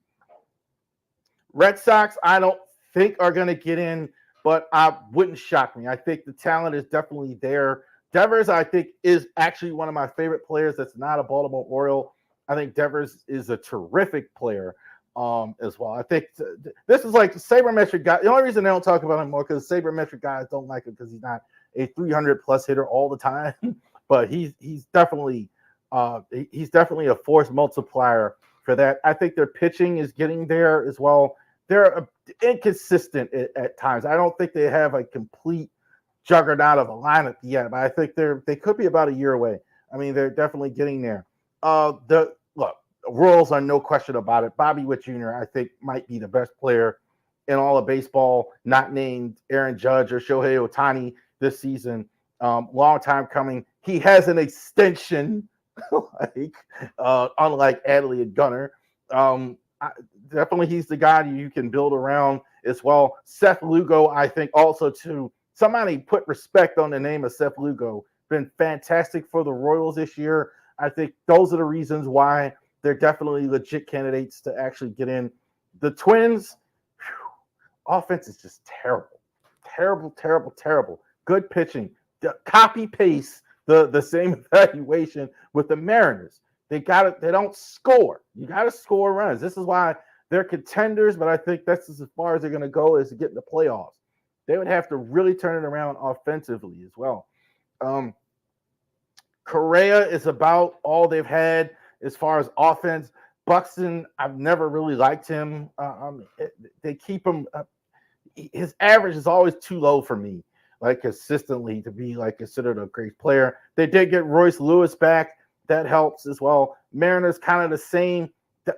Red Sox, I don't think are going to get in, but wouldn't shock me. I think the talent is definitely there. Devers, I think, is actually one of my favorite players that's not a Baltimore Oriole. I think Devers is a terrific player as well. I think this is like the sabermetric guy. The only reason they don't talk about him more because sabermetric guys don't like him because he's not a 300-plus hitter all the time. But he's definitely a force multiplier for that. I think their pitching is getting there as well. They're inconsistent at times. I don't think they have a complete juggernaut of a lineup yet, but I think they could be about a year away. I mean, they're definitely getting there. The Royals are no question about it. Bobby Witt Jr., I think, might be the best player in all of baseball, not named Aaron Judge or Shohei Ohtani this season. Long time coming. He has an extension, unlike Adley and Gunnar. Definitely he's the guy you can build around as well. Seth Lugo, I think, also too. Somebody put respect on the name of Seth Lugo. Been fantastic for the Royals this year. I think those are the reasons why they're definitely legit candidates to actually get in. The Twins, offense is just terrible. Terrible. Good pitching. Copy paste the same evaluation with the Mariners. They don't score. You got to score runs. This is why they're contenders, but I think that's as far as they're going to go is to get in the playoffs. They would have to really turn it around offensively as well. Correa is about all they've had as far as offense. Buxton, I've never really liked him. They keep him. His average is always too low for me, like consistently to be like considered a great player. They did get Royce Lewis back. That helps as well. Mariners kind of the same.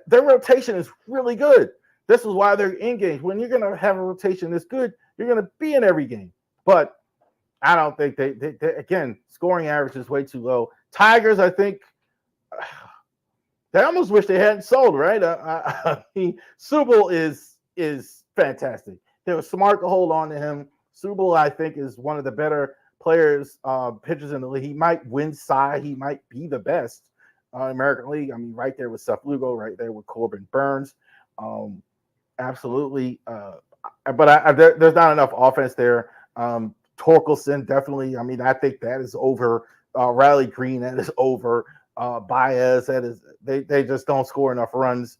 Their rotation is really good. This is why they're in games. When you're going to have a rotation this good, you're going to be in every game. But I don't think they again, scoring average is way too low. Tigers, I think, they almost wish they hadn't sold, right? I mean, Subel is fantastic. They were smart to hold on to him. Subel, I think, is one of the better players, pitchers in the league. He might win Cy. He might be the best American League. I mean, right there with Seth Lugo, right there with Corbin Burns. Absolutely. But there's not enough offense there. Torkelson, definitely. I mean, I think that is over. Riley Green, that is over. Baez, that is. They just don't score enough runs.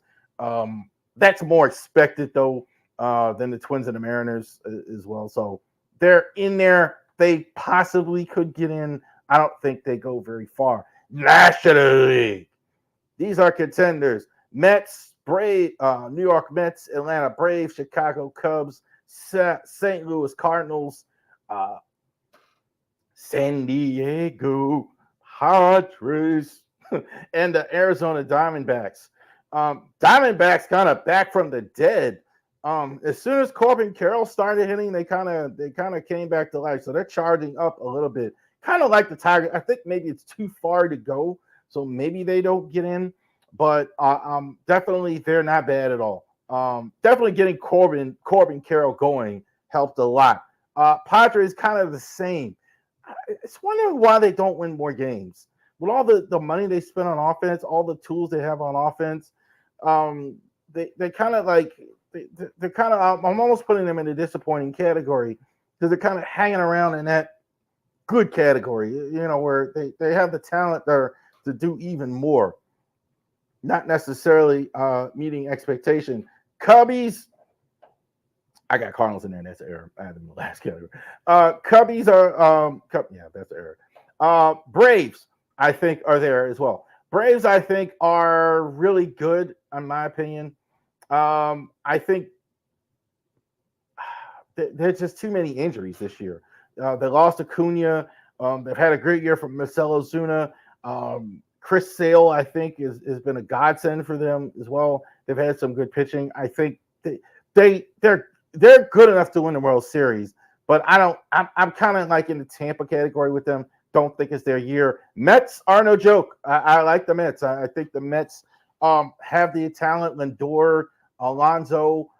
That's more expected, though, than the Twins and the Mariners as well. So they're in there. They possibly could get in. I don't think they go very far. National League. These are contenders. Mets, New York Mets, Atlanta Braves, Chicago Cubs, St. Louis Cardinals, San Diego Padres, and the Arizona Diamondbacks. Diamondbacks kind of back from the dead. As soon as Corbin Carroll started hitting, they kind of came back to life. So they're charging up a little bit, kind of like the Tigers. I think maybe it's too far to go, so maybe they don't get in. But definitely they're not bad at all. Definitely getting Corbin Carroll going helped a lot. Padres kind of the same. It's wondering why they don't win more games. With all the money they spend on offense, all the tools they have on offense, they kind of like they're kind of. I'm almost putting them in a disappointing category because they're kind of hanging around in that good category, where they have the talent there to do even more. Not necessarily meeting expectation. Cubbies, I got Cardinals in there. That's error. I had them in the last category. Cubbies are, that's error. Braves, I think, are there as well. Braves, I think, are really good, in my opinion. I think there's just too many injuries this year. They lost Acuna. They've had a great year from Marcell Ozuna. Chris Sale, I think, has been a godsend for them as well. They've had some good pitching. I think they're good enough to win the World Series, but I'm kind of like in the Tampa category with them. Don't think it's their year. Mets are no joke. I like the Mets. I think the Mets have the talent. Lindor, Alonso,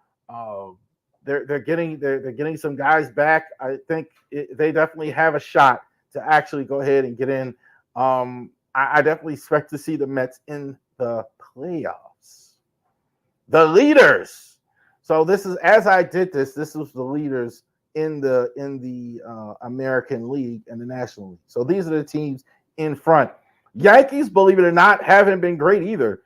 they're getting some guys back. I think they definitely have a shot to actually go ahead and get in. I definitely expect to see the Mets in the playoffs. The leaders. So this is, as I did this was the leaders in the American League and the National League. So these are the teams in front. Yankees, believe it or not, haven't been great either.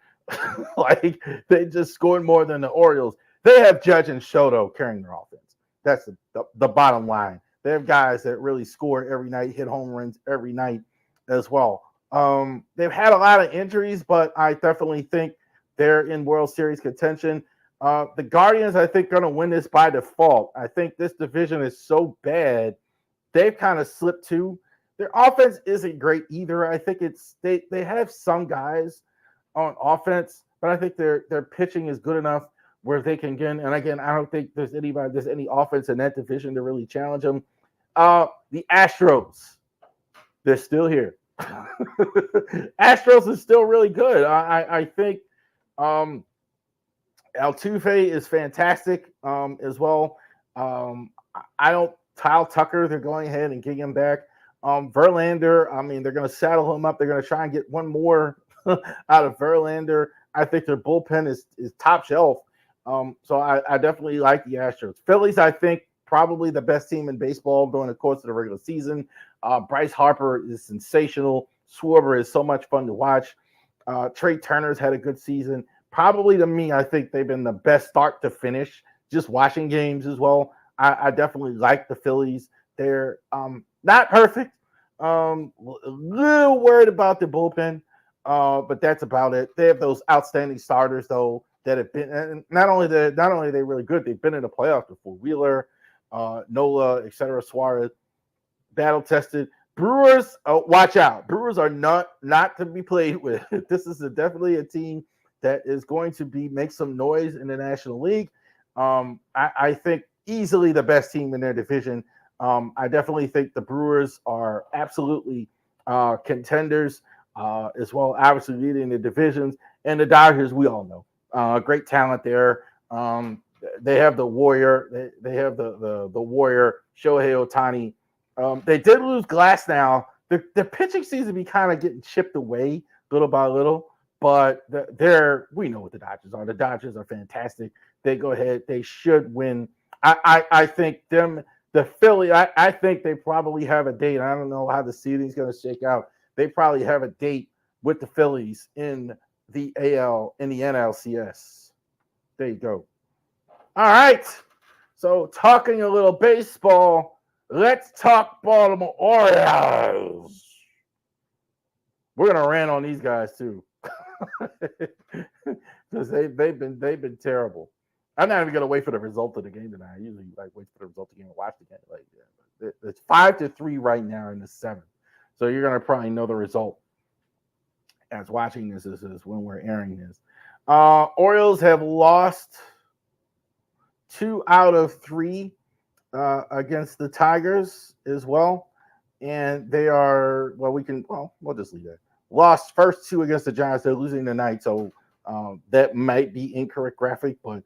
Like they just scored more than the Orioles. They have Judge and Showdown carrying their offense. That's the bottom line. They have guys that really score every night, hit home runs every night as well. They've had a lot of injuries, but I definitely think they're in World Series contention. The Guardians, I think, are going to win this by default. I think this division is so bad, they've kind of slipped too. Their offense isn't great either. I think they have some guys on offense, but I think their pitching is good enough where they can get in. And again, I don't think there's any offense in that division to really challenge them. The Astros, they're still here. Astros is still really good. I think Altuve is fantastic as well. Kyle Tucker, they're going ahead and getting him back. Verlander, I mean, they're going to saddle him up. They're going to try and get one more out of Verlander. I think their bullpen is top shelf. So I definitely like the Astros. Phillies, I think, probably the best team in baseball during the course of the regular season. Bryce Harper is sensational. Schwarber is so much fun to watch. Trey Turner's had a good season. Probably to me, I think they've been the best start to finish, just watching games as well. I definitely like the Phillies. They're not perfect. A little worried about the bullpen, but that's about it. They have those outstanding starters, though, that have been, and not only are they really good, they've been in the playoffs before. Wheeler, Nola, etc., Suarez, battle tested. Brewers, watch out. Brewers are not to be played with. This is definitely a team that is going to make some noise in the National League. I think easily the best team in their division. I definitely think the Brewers are absolutely contenders as well, obviously leading the divisions. And the Dodgers, we all know, great talent there. They have the Warrior. They have the Warrior, Shohei Ohtani. They did lose Glass now. The pitching seems to be kind of getting chipped away little by little, but we know what the Dodgers are. The Dodgers are fantastic. They go ahead. They should win. I think the Philly, I think they probably have a date. I don't know how the seeding is going to shake out. They probably have a date with the Phillies in the NLCS. There you go. All right. So talking a little baseball, let's talk Baltimore Orioles. We're gonna rant on these guys too, because they've been terrible. I'm not even gonna wait for the result of the game tonight. I usually like wait for the result of the game and watch the game. Like it's 5-3 right now in the seventh, so you're gonna probably know the result as watching this is when we're airing this. Orioles have lost 2 out of 3 against the Tigers as well, and they are we'll just leave that. Lost first 2 against the Giants. They're losing tonight, so that might be incorrect graphic, but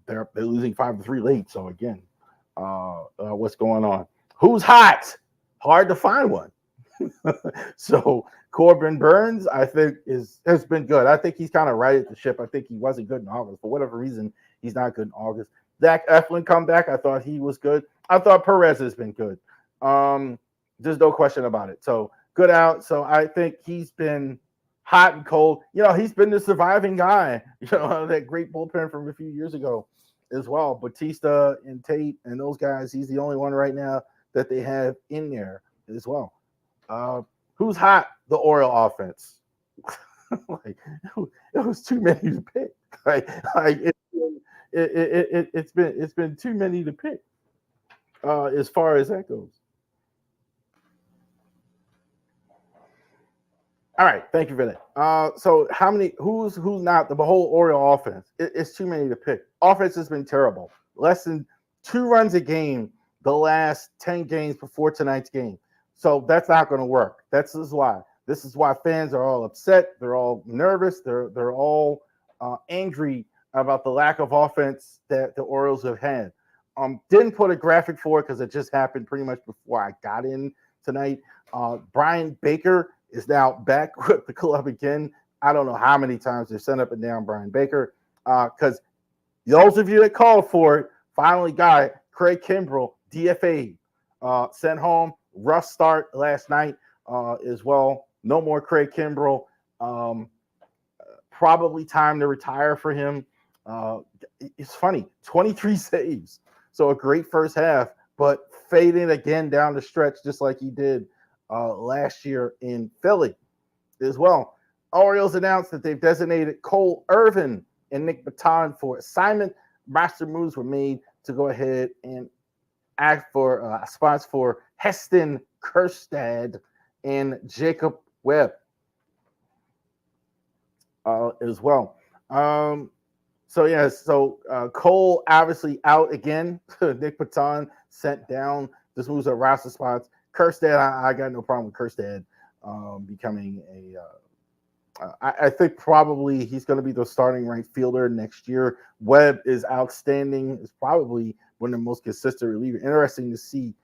they're losing 5-3 late. So again, what's going on? Who's hot? Hard to find one. So Corbin Burns, I think, has been good. I think he's kind of right at the ship. I think he wasn't good in August. For whatever reason, he's not good in August. Zach Eflin come back. I thought he was good. I thought Perez has been good. There's no question about it. So good out. So I think he's been hot and cold. He's been the surviving guy. That great bullpen from a few years ago as well. Batista and Tate and those guys, he's the only one right now that they have in there as well. Who's hot? The Oriole offense. It was too many to pick. It's been too many to pick as far as that goes. All right, thank you for that. So how many? Who's not the whole Oriole offense? It's too many to pick. Offense has been terrible. Less than 2 runs a game the last 10 games before tonight's game. So that's not going to work. This is why fans are all upset. They're all nervous. They're all angry about the lack of offense that the Orioles have had. Didn't put a graphic for it because it just happened pretty much before I got in tonight. Brian Baker is now back with the club again. I don't know how many times they've sent up and down Brian Baker because those of you that called for it finally got it. Craig Kimbrell, DFA, sent home. Rough start last night as well. No more Craig Kimbrell. Probably time to retire for him. It's funny, 23 saves. So a great first half, but fading again down the stretch just like he did last year in Philly as well. Orioles announced that they've designated Cole Irvin and Nick Baton for assignment. Master moves were made to go ahead and act for spots for Heston Kjerstad and Jacob Webb as well. Cole obviously out again. Nick Baton sent down. This moves are roster spots. Kjerstad, I got no problem with Kjerstad becoming I think probably he's going to be the starting right fielder next year. Webb is outstanding. Is probably one of the most consistent relievers. Interesting to see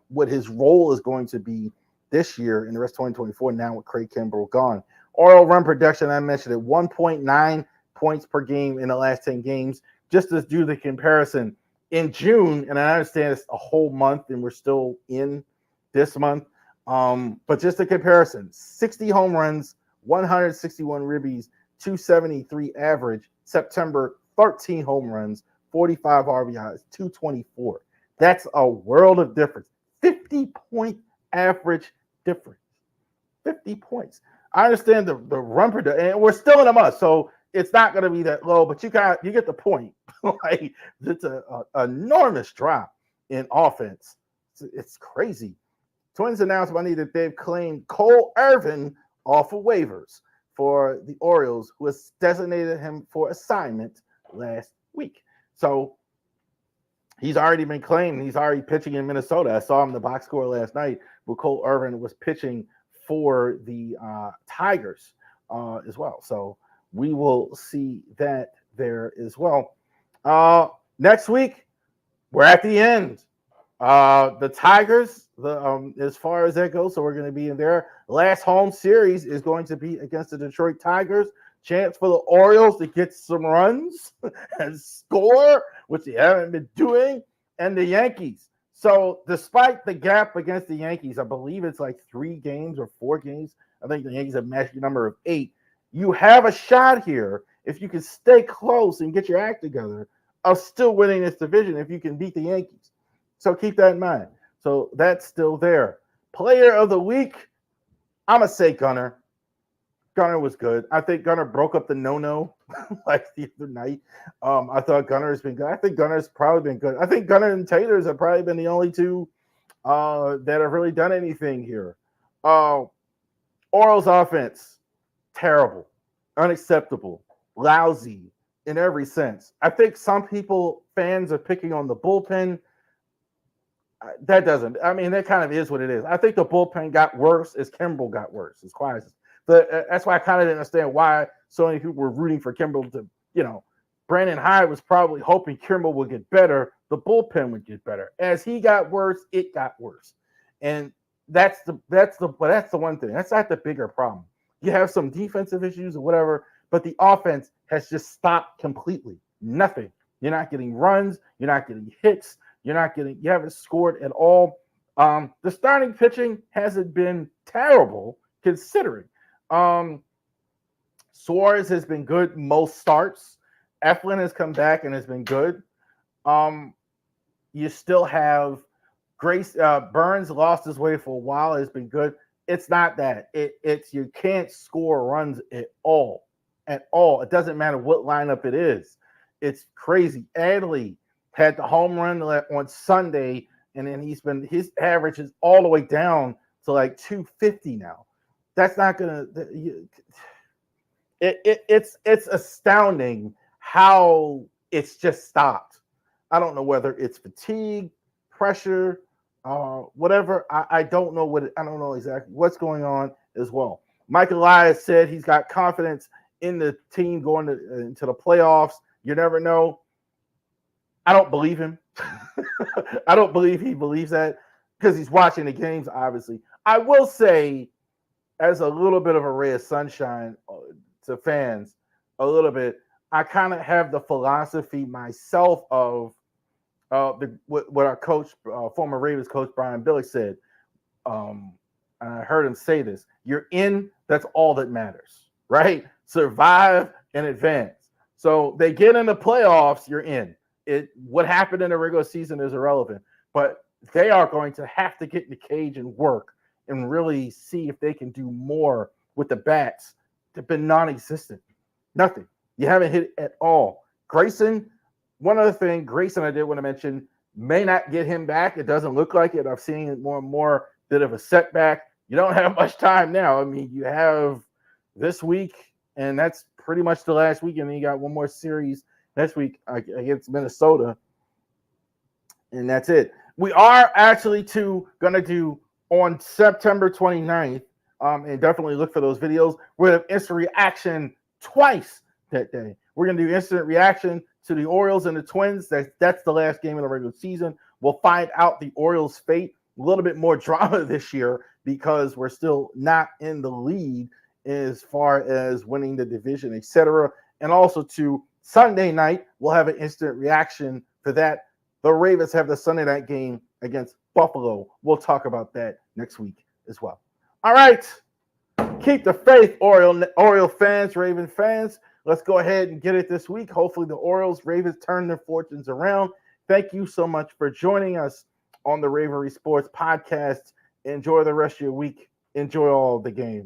what his role is going to be this year in the rest of 2024 now with Craig Kimbrell gone. Oriole run production, I mentioned it, 1.9 points per game in the last 10 games. Just to do the comparison, in June, and I understand it's a whole month and we're still in this month, but just a comparison, 60 home runs, 161 ribbies, 273 average. September, 13 home runs, 45 RBIs, 224. That's a world of difference. 50-point average difference. 50 points. I understand the run production, and we're still in a month, so it's not going to be that low, but you get the point. Like, it's an enormous drop in offense. It's crazy. Twins announced Monday that they've claimed Cole Irvin off of waivers for the Orioles, who has designated him for assignment last week. So he's already been claimed. He's already pitching in Minnesota. I saw him in the box score last night where Cole Irvin was pitching for the Tigers as well. So we will see that there as well. Next week, we're at the end. The Tigers, as far as that goes, so we're going to be in their last home series is going to be against the Detroit Tigers. Chance for the Orioles to get some runs and score, which they haven't been doing, and the Yankees. So despite the gap against the Yankees, I believe it's like 3 games or 4 games. I think the Yankees have matched the number of 8. You have a shot here if you can stay close and get your act together of still winning this division if you can beat the Yankees. So keep that in mind. So that's still there. Player of the week, I'm going to say Gunnar. Gunnar was good. I think Gunnar broke up the no-no like the other night. I thought Gunnar has been good. I think Gunnar's probably been good. I think Gunnar and Taylor's have probably been the only two that have really done anything here. Orioles offense, terrible, unacceptable, lousy in every sense. I think some fans are picking on the bullpen. That doesn't. I mean, that kind of is what it is. I think the bullpen got worse as Kimbrel got worse. As quiet as that's why I kind of didn't understand why so many people were rooting for Kimbrel to, Brandon Hyde was probably hoping Kimbrel would get better. The bullpen would get better. As he got worse, it got worse. And that's the one thing. That's not the bigger problem. You have some defensive issues or whatever, but the offense has just stopped completely. Nothing. You're not getting runs. You're not getting hits. You haven't scored at all. The starting pitching hasn't been terrible considering. Suarez has been good most starts. Eflin has come back and has been good. You still have Burns lost his way for a while. Has been good. It's not that. It's you can't score runs at all. At all. It doesn't matter what lineup it is. It's crazy. Adley had the home run on Sunday, and then his average is all the way down to like 250 now. That's not gonna. It's astounding how it's just stopped. I don't know whether it's fatigue, pressure, whatever. I don't know I don't know exactly what's going on as well. Mike Elias said he's got confidence in the team going into the playoffs. You never know. I don't believe him. I don't believe he believes that because he's watching the games, obviously. I will say, as a little bit of a ray of sunshine to fans, a little bit, I kind of have the philosophy myself of what our coach, former Ravens coach Brian Billick said. And I heard him say this. You're in, that's all that matters, right? Survive and advance. So they get in the playoffs, you're in. What happened in the regular season is irrelevant, but they are going to have to get in the cage and work and really see if they can do more with the bats. They've been non-existent. Nothing. You haven't hit at all. Grayson, one other thing, Grayson I did want to mention, may not get him back. It doesn't look like it. I'm seeing it more and more, bit of a setback. You don't have much time now. I mean, you have this week, and that's pretty much the last week, and then you got one more series next week against Minnesota, and that's it. We are actually going to do on September 29th, and definitely look for those videos. We're going to have instant reaction twice that day. We're going to do instant reaction to the Orioles and the Twins. That's the last game of the regular season. We'll find out the Orioles' fate. A little bit more drama this year because we're still not in the lead as far as winning the division, etc. And also to Sunday night, we'll have an instant reaction for that. The Ravens have the Sunday night game against Buffalo. We'll talk about that next week as well. All right. Keep the faith, Oriole fans, Raven fans. Let's go ahead and get it this week. Hopefully the Orioles, Ravens turn their fortunes around. Thank you so much for joining us on the Ravery Sports Podcast. Enjoy the rest of your week. Enjoy all the games.